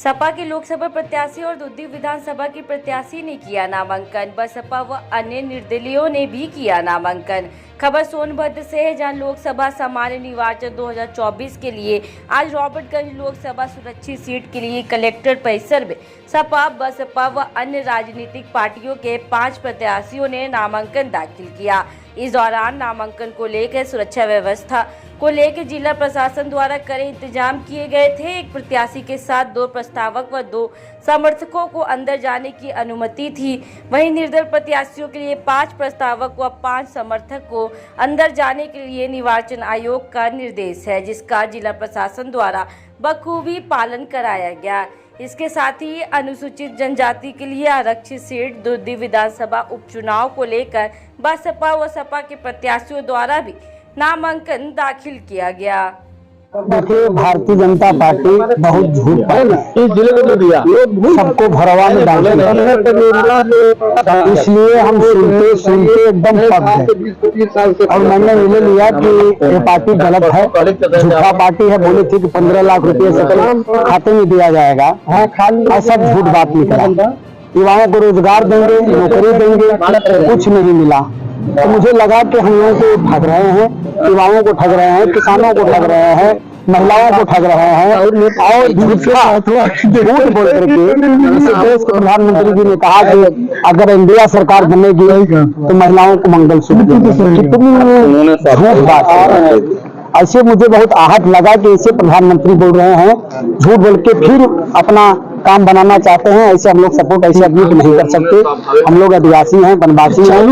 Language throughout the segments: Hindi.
सपा के लोकसभा प्रत्याशी और दुद्दी विधानसभा की प्रत्याशी ने किया नामांकन। बसपा व अन्य निर्दलीयों ने भी किया नामांकन। खबर सोनभद्र से है, जहां लोकसभा सामान्य निर्वाचन 2024 के लिए आज रॉबर्टगंज लोकसभा सुरक्षित सीट के लिए कलेक्टर परिसर में सपा, बसपा व अन्य राजनीतिक पार्टियों के 5 प्रत्याशियों ने नामांकन दाखिल किया। इस दौरान नामांकन को लेकर सुरक्षा व्यवस्था को लेकर जिला प्रशासन द्वारा कड़े इंतजाम किए गए थे। एक प्रत्याशी के साथ 2 प्रस्तावक व 2 समर्थकों को अंदर जाने की अनुमति थी। वहीं निर्दल प्रत्याशियों के लिए 5 प्रस्तावक व 5 समर्थक को अंदर जाने के लिए निर्वाचन आयोग का निर्देश है, जिसका जिला प्रशासन द्वारा बखूबी पालन कराया गया। इसके साथ ही अनुसूचित जनजाति के लिए आरक्षित सीट दुद्दी विधानसभा उपचुनाव को लेकर बसपा व सपा के प्रत्याशियों द्वारा भी नामांकन दाखिल किया गया। देखिए, भारतीय जनता पार्टी बहुत झूठ इस जिले को दिया, सबको भरवा में डाल दिया। इसलिए हम सुनते एकदम पक गए और मैंने निर्णय लिया कि ये पार्टी गलत है, झूठा पार्टी है। बोले थे कि 15 लाख रुपए से खाते में दिया जाएगा, ऐसा झूठ बात निकला। युवाओं को रोजगार देंगे, नौकरी देंगे, कुछ नहीं मिला। तो मुझे लगा कि हम लोगों को ठग रहे हैं, युवाओं को ठग रहे हैं, किसानों को ठग रहे हैं, महिलाओं को ठग रहे हैं और झूठ बोल करके इस देश के प्रधानमंत्री जी ने कहा कि अगर इंडिया सरकार बनेगी तो महिलाओं को मंगलसूत्र देंगे। कितनी झूठ बात है। ऐसे मुझे बहुत आहत लगा कि इसे प्रधानमंत्री बोल रहे हैं, झूठ बोल के फिर अपना काम बनाना चाहते हैं। ऐसे हम लोग सपोर्ट ऐसे आदमी को नहीं कर सकते। हम लोग आदिवासी हैं, वनवासी हैं,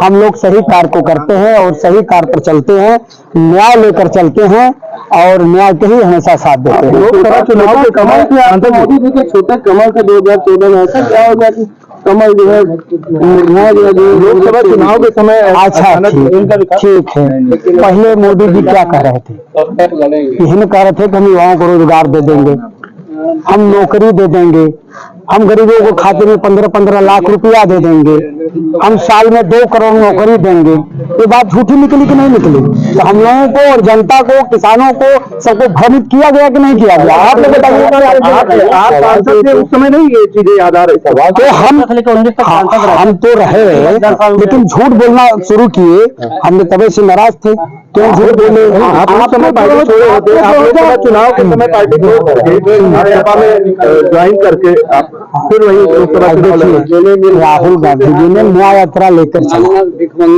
हम लोग सही कार्य को करते हैं और सही कार्य पर चलते हैं, न्याय लेकर चलते हैं और न्याय के ही हमेशा साथ देते हैं। लोकसभा चुनाव के कमल के मोदी जी के छोटे कमल से 2014 में ऐसा क्या हो गया कि कमल जो है लोकसभा चुनाव के समय अच्छा ठीक है। पहले मोदी जी क्या कह रहे थे? यही कह रहे थे कि हम युवाओं को रोजगार दे देंगे, हम नौकरी दे देंगे, हम गरीबों को खाते में 15-15 लाख रुपया दे देंगे, हम साल में 2 करोड़ नौकरी देंगे। ये बात झूठी निकली कि नहीं निकली? तो हम लोगों को और जनता को, किसानों को, सबको भ्रमित किया गया कि नहीं किया गया? आप लोग बताइए। उस समय नहीं ये चीजें याद आ रही तो हम तो रहे, लेकिन झूठ बोलना शुरू किए। हमने तबे से नाराज थे, क्यों झूठ बोले? आप समय पार्टी छोड़े होते, आप चुनाव के समय पार्टी ज्वाइन करके फिर वही राहुल गांधी जी ने न्याय यात्रा लेकर चला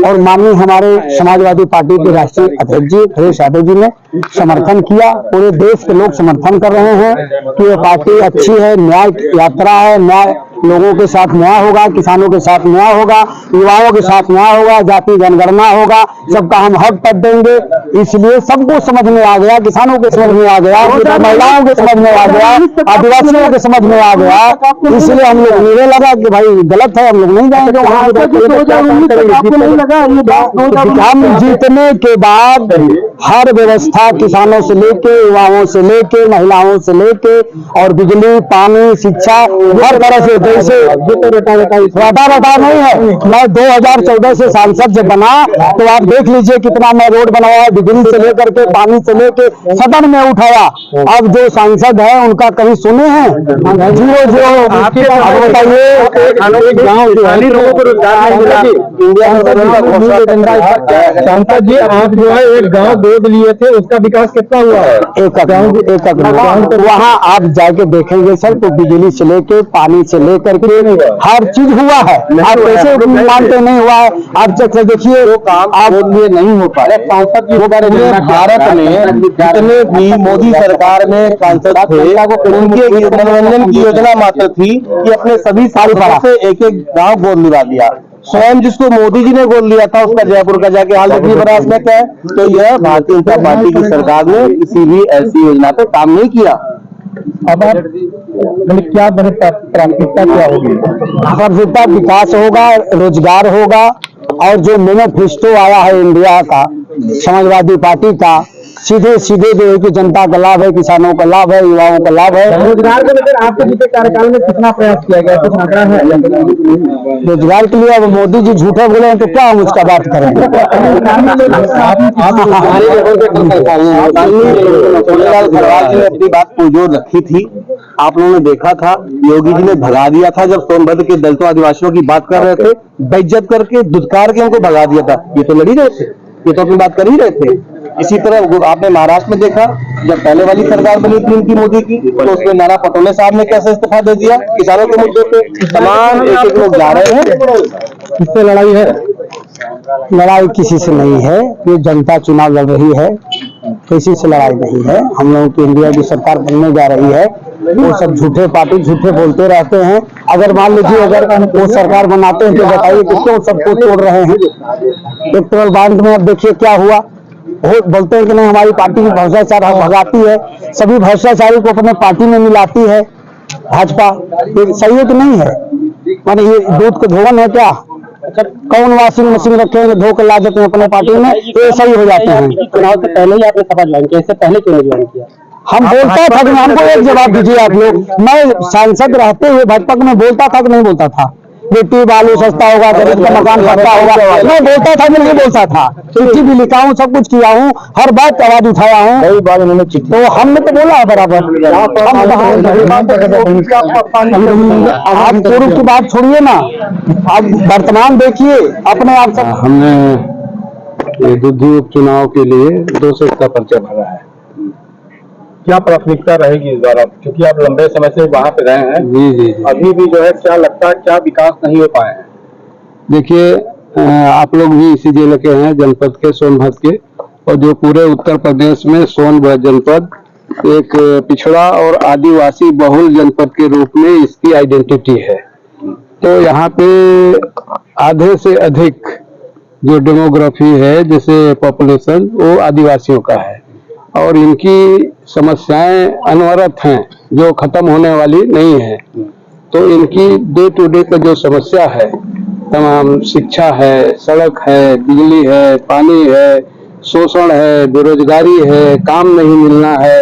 और माननीय हमारे समाजवादी पार्टी के राष्ट्रीय अध्यक्ष जी अखिलेश यादव जी ने समर्थन किया। पूरे देश के लोग समर्थन कर रहे हैं कि ये पार्टी अच्छी है, न्याय यात्रा है, न्याय लोगों के साथ न्याय होगा, किसानों के साथ न्याय होगा, युवाओं के साथ न्याय होगा, जाति जनगणना होगा, सबका हम हक तक देंगे। इसलिए सबको समझ में आ गया, किसानों के समझ में आ गया, महिलाओं के समझ में आ गया, आदिवासियों के समझ में आ गया। इसलिए हम लोग निर्णय लगा कि भाई गलत है, हम लोग नहीं जाएंगे वहाँ। हम जीतने के बाद हर व्यवस्था किसानों से लेके, युवाओं से लेके, महिलाओं से लेके और बिजली, पानी, शिक्षा, हर तरह से जैसे रटा नहीं है। मैं 2014 से सांसद जब बना तो आप देख लीजिए कितना मैं रोड बनाया, बिजली से लेकर के, पानी से लेके सदन में उठाया। अब जो सांसद है उनका कहीं सुने हैं? सांसद जी, आप जो है एक गाँव गोद लिए थे, उसका विकास कितना हुआ है? एक वहाँ आप जाके देखेंगे सर, तो बिजली से लेके, पानी से लेकर के हर चीज हुआ है। आप कैसे मानते नहीं हुआ है? आप चेक देखिए, वो काम आप लिए नहीं हो पा रहे। सांसद जी भारत में जितने भी मोदी सरकार में सांसद थे, उनके मनोरंजन की योजना मात्र थी कि अपने सभी सांसदों से एक-एक गाँव गोद लिवा दिया। स्वयं जिसको मोदी जी ने गोद लिया था उसका जयपुर का जाके हाल देखिए बनारस में क्या है। तो यह भारतीय जनता पार्टी की सरकार ने किसी भी ऐसी योजना पे काम नहीं किया। अब आप क्या प्राथमिकता क्या होगी? प्राथमिकता विकास होगा, रोजगार होगा और जो मैनिफेस्टो आया है इंडिया का, समाजवादी पार्टी का, सीधे सीधे जो है कि जनता का लाभ है, किसानों का लाभ है, युवाओं का लाभ है। रोजगार को लेकर आपके पिछले कार्यकाल में कितना प्रयास किया गया? कुछ आंकड़ा है? रोजगार के लिए अब मोदी जी झूठे बोले हैं तो क्या हम उसका बात करेंगे? अपनी बात पुरजोर रखी थी आप लोगों ने देखा था योगी जी ने भगा दिया था जब सोनभद्र के दलितों आदिवासियों की बात कर रहे थे, बेइज्जत करके दुत्कार के उनको भगा दिया था। ये तो लड़ ही रहे थे, ये तो अपनी बात कर ही रहे थे। इसी तरह आपने महाराष्ट्र में देखा, जब पहले वाली सरकार बनी थी इनकी मोदी की, तो उसमें नाना पटोले साहब ने कैसे इस्तीफा दे दिया किसानों के मुद्दे पे। तमाम एक एक लोग जा रहे हैं। किससे लड़ाई है? लड़ाई किसी से नहीं है, ये जनता चुनाव लड़ रही है, किसी से लड़ाई नहीं है। हम लोगों की इंडिया की सरकार बनने जा रही है, वो सब झूठे पार्टी झूठे बोलते रहते हैं। अगर मान लीजिए अगर वो सरकार बनाते हैं तो बताइए कि क्यों सबको तोड़ रहे हैं। इलेक्ट्रल बांड में अब देखिए क्या हुआ, वो बोलते हैं कि नहीं हमारी पार्टी की भ्रष्टाचार भगाती है, सभी भ्रष्टाचारी को अपने पार्टी में मिलाती है भाजपा। ये सही है कि नहीं है? माने ये दूध के धोवन है क्या? कौन वॉशिंग मशीन रखेंगे धो कर ला देते हैं अपने पार्टी में, ये सही हो जाते हैं। चुनाव से पहले ही आपने सपा ज्वाइन किया, इससे पहले क्यों नहीं ज्वाइन किया? हम बोलता था कि हमको एक जवाब दीजिए आप लोग। मैं सांसद रहते हुए भाजपा में बोलता था कि नहीं बोलता था? बेटी बालू सस्ता होगा, गरीब का मकान सस्ता होगा, मैं बोलता था कि नहीं बोलता था? चिट्ठी भी लिखा हूँ, सब कुछ किया हूँ, हर बात आवाज उठाया हूँ। कई बार उन्होंने चिट्ठी, तो हमने तो बोला है बराबर। आप पूर्व की बात छोड़िए ना, आप वर्तमान देखिए अपने आप सब। हमने दुद्धि उपचुनाव के लिए 2 सीट का पर्चा भरा है। क्या प्राथमिकता रहेगी इस बार, क्योंकि आप लंबे समय से वहाँ पे रहे हैं? जी। अभी भी जो है क्या लगता है क्या विकास नहीं हो पाए हैं? देखिए, आप लोग भी इसी जिले के हैं, जनपद के, सोनभद्र के, और जो पूरे उत्तर प्रदेश में सोनभद्र जनपद एक पिछड़ा और आदिवासी बहुल जनपद के रूप में इसकी आइडेंटिटी है। तो यहाँ पे आधे से अधिक जो डेमोग्राफी है, जैसे पॉपुलेशन, वो आदिवासियों का है और इनकी समस्याएं अनवरत हैं, जो खत्म होने वाली नहीं है। तो इनकी डे टू डे का जो समस्या है, तमाम शिक्षा है, सड़क है, बिजली है, पानी है, शोषण है, बेरोजगारी है, काम नहीं मिलना है,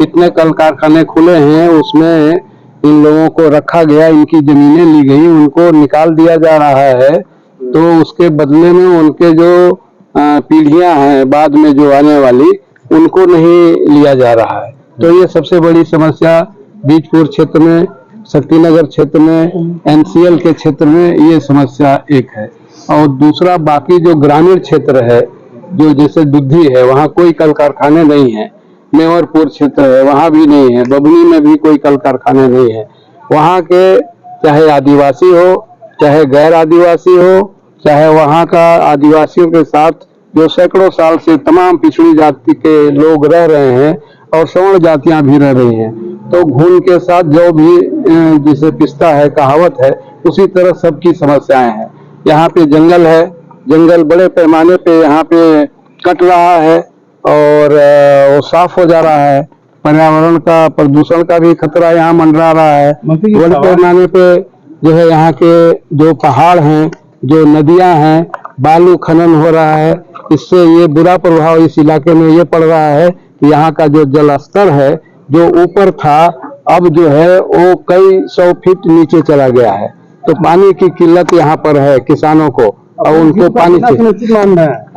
इतने कल कारखाने खुले हैं, उसमें इन लोगों को रखा गया, इनकी जमीनें ली गई, उनको निकाल दिया जा रहा है। तो उसके बदले में उनके जो पीढ़ियां हैं बाद में जो आने वाली, उनको नहीं लिया जा रहा है। तो ये सबसे बड़ी समस्या बीजपुर क्षेत्र में, शक्तिनगर क्षेत्र में, एनसीएल के क्षेत्र में ये समस्या एक है। और दूसरा बाकी जो ग्रामीण क्षेत्र है, जो जैसे दुद्धि है, वहाँ कोई कल कारखाने नहीं है। मेवरपुर क्षेत्र है, वहाँ भी नहीं है। बबनी में भी कोई कल कारखाने नहीं है। वहाँ के चाहे आदिवासी हो, चाहे गैर आदिवासी हो, चाहे वहाँ का आदिवासियों के साथ जो सैकड़ों साल से तमाम पिछड़ी जाति के लोग रह रहे हैं और सवर्ण जातियां भी रह रही हैं, तो घून के साथ जो भी जिसे पिसता है, कहावत है, उसी तरह सबकी समस्याएं हैं। यहाँ पे जंगल है, जंगल बड़े पैमाने पे यहाँ पे कट रहा है और वो साफ हो जा रहा है। पर्यावरण का, प्रदूषण का भी खतरा यहाँ मंडरा रहा है। बड़े पैमाने पे जो है यहाँ के जो पहाड़ हैं, जो नदियां हैं, बालू खनन हो रहा है। इससे ये बुरा प्रभाव इस इलाके में ये पड़ रहा है कि यहाँ का जो जल स्तर है, जो ऊपर था, अब जो है वो कई 100 फीट नीचे चला गया है। तो पानी की किल्लत यहाँ पर है किसानों को, और उनको पानी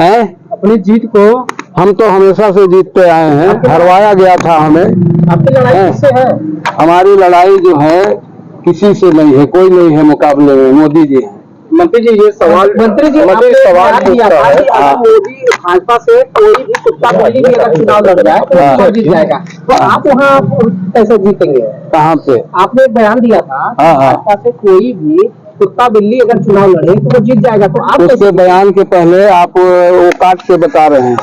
है। अपनी जीत को हम तो हमेशा से जीतते आए हैं, हरवाया गया था हमें। आपकी लड़ाई किससे है? हमारी लड़ाई जो है किसी से नहीं है, कोई नहीं है मुकाबले में, मोदी जी है। मंत्री जी ये सवाल, मंत्री जी आपने सवाल पूछा है, मोदी भाजपा से कोई भी कुत्ता बिल्ली भी अगर चुनाव लड़ रहा है तो जीत जाएगा, तो आप वहाँ कैसे जीतेंगे? कहाँ पे? आपने एक बयान दिया था भाजपा से कोई भी कुत्ता बिल्ली अगर चुनाव लड़े तो वो जीत जाएगा, तो आप उसके बयान के पहले आप वो काट के बता रहे हैं।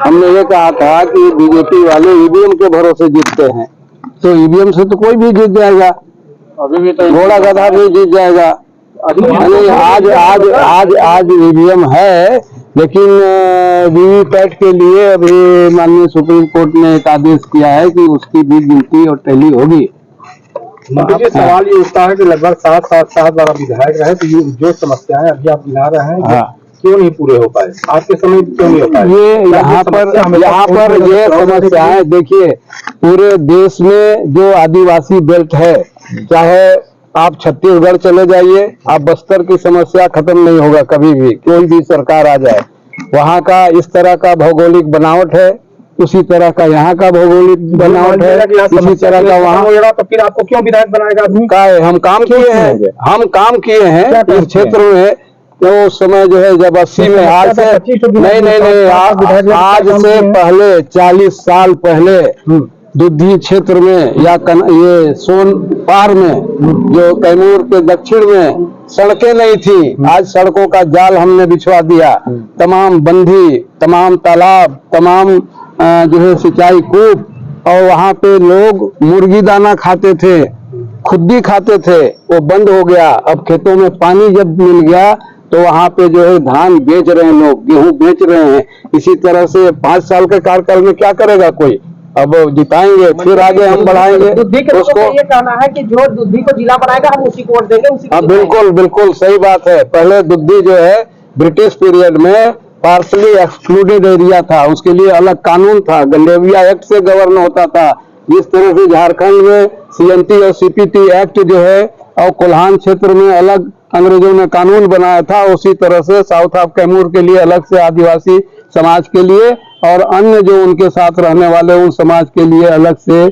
हमने ये कहा था कि बीजेपी वाले ईवीएम के भरोसे जीतते हैं, तो ईवीएम से तो कोई भी जीत जाएगा, अभी भी तो घोड़ा गधा भी जीत जाएगा। यानी आज ईवीएम है, लेकिन वीवीपैट के लिए अभी माननीय सुप्रीम कोर्ट ने एक आदेश किया है कि उसकी भी गिनती और टैली होगी। मंत्री जी सवाल ये उठता है कि लगभग 7 बार विधायक रहे, तो ये जो समस्याएं अभी आप गिना रहे हैं, ये क्यों नहीं पूरे हो पाए? आज के समय क्यों नहीं हो पाए? ये यहाँ पर ये समस्याएं देखिए, पूरे देश में जो आदिवासी बेल्ट है, चाहे आप छत्तीसगढ़ चले जाइए, आप बस्तर की समस्या खत्म नहीं होगा कभी भी, कोई भी सरकार आ जाए। वहाँ का इस तरह का भौगोलिक बनावट है, उसी तरह का यहाँ का भौगोलिक बनावट है, इसी तरह का वहाँ। तो फिर आपको क्यों विधायक बनाएगा? का है, हम काम किए हैं इस क्षेत्र में। तो उस समय जो है जब 80 में, आज से नहीं, आज से पहले 40 साल पहले दुद्धी क्षेत्र में या ये सोन पार में जो कैमूर के दक्षिण में सड़कें नहीं थी, आज सड़कों का जाल हमने बिछवा दिया। तमाम बंधी, तमाम तालाब, तमाम जो है सिंचाई कूप, और वहाँ पे लोग मुर्गी दाना खाते थे, खुद्दी खाते थे, वो बंद हो गया। अब खेतों में पानी जब मिल गया तो वहाँ पे जो है धान बेच रहे हैं लोग, गेहूं बेच रहे हैं। इसी तरह से 5 साल के कार्यकाल में क्या करेगा कोई? अब जिताएंगे, फिर आगे हम बढ़ाएंगे उसको। ये कहना है कि जो दुद्धी को जिला बनाएगा हम उसी को वोट देंगे, उसी को। बिल्कुल बिल्कुल सही बात है। पहले दुद्धी जो है ब्रिटिश पीरियड में पार्सली एक्सक्लूडेड एरिया था, उसके लिए अलग कानून था, गंडेविया एक्ट से गवर्न होता था। जिस तरह से झारखंड में CNT और CPT एक्ट जो है, और कोल्हान क्षेत्र में अलग अंग्रेजों ने कानून बनाया था, उसी तरह से साउथ ऑफ कैमूर के लिए अलग से आदिवासी समाज के लिए, और अन्य जो उनके साथ रहने वाले उन समाज के लिए अलग से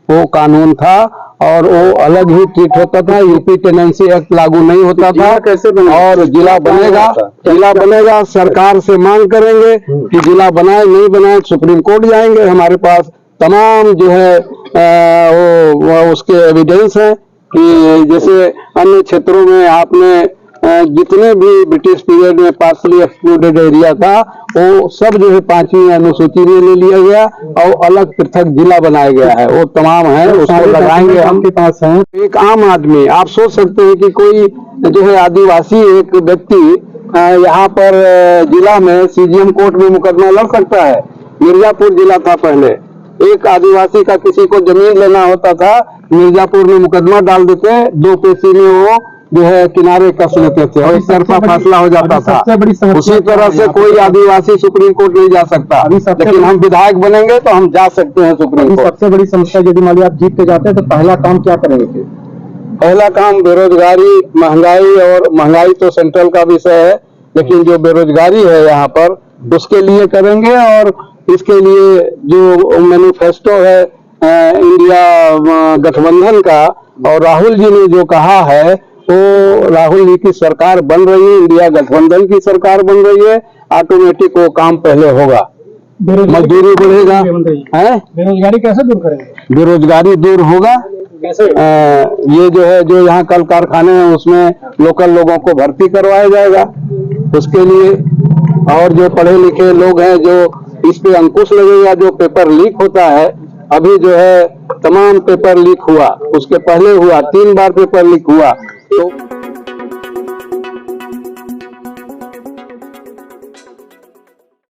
वो कानून था, और वो अलग ही ट्रीट होता था। यूपी टेनेंसी एक्ट लागू नहीं होता था। कैसे बनेगा? और जिला बनेगा, सरकार से मांग करेंगे कि जिला बनाए, नहीं बनाए सुप्रीम कोर्ट जाएंगे। हमारे पास तमाम जो है वो उसके एविडेंस है कि जैसे अन्य क्षेत्रों में आपने जितने भी ब्रिटिश पीरियड में पार्सली एक्सक्लूडेड एरिया था, वो सब जो है 5वीं अनुसूची में ले लिया गया और अलग पृथक जिला बनाया गया है। वो तमाम है, उसको लगाएंगे हम। के पास है एक आम आदमी, आप सोच सकते हैं कि कोई जो है आदिवासी एक व्यक्ति यहाँ पर जिला में CGM कोर्ट में मुकदमा लड़ सकता है। मिर्जापुर जिला था पहले, एक आदिवासी का किसी को जमीन लेना होता था, मिर्जापुर में मुकदमा डाल देते, 2 पेशी में वो जो है किनारे कस लेते थे और एक तरफा फैसला हो जाता था। उसी तरह से कोई आदिवासी सुप्रीम कोर्ट नहीं जा सकता, लेकिन हम विधायक बनेंगे तो हम जा सकते हैं सुप्रीम कोर्ट। सबसे बड़ी समस्या यदि मान लीजिए आप जीत के जाते हैं तो पहला काम क्या करेंगे फिर? पहला काम बेरोजगारी, महंगाई, और महंगाई तो सेंट्रल का विषय है, लेकिन जो बेरोजगारी है यहाँ पर उसके लिए करेंगे। और इसके लिए जो मैनिफेस्टो है इंडिया गठबंधन का, और राहुल जी ने जो कहा है, वो राहुल जी की सरकार बन रही है, इंडिया गठबंधन की सरकार बन रही है, ऑटोमेटिक वो काम पहले होगा। मजदूरी बढ़ेगा, है बेरोजगारी कैसे दूर करेंगे? बेरोजगारी दूर होगा कैसे? ये जो है, जो यहाँ कल कारखाने हैं उसमें लोकल लोगों को भर्ती करवाया जाएगा उसके लिए। और जो पढ़े लिखे लोग हैं, जो इस पे अंकुश लगेगा। जो पेपर लीक होता है, अभी जो है तमाम पेपर लीक हुआ, उसके पहले हुआ 3 बार पेपर लीक हुआ,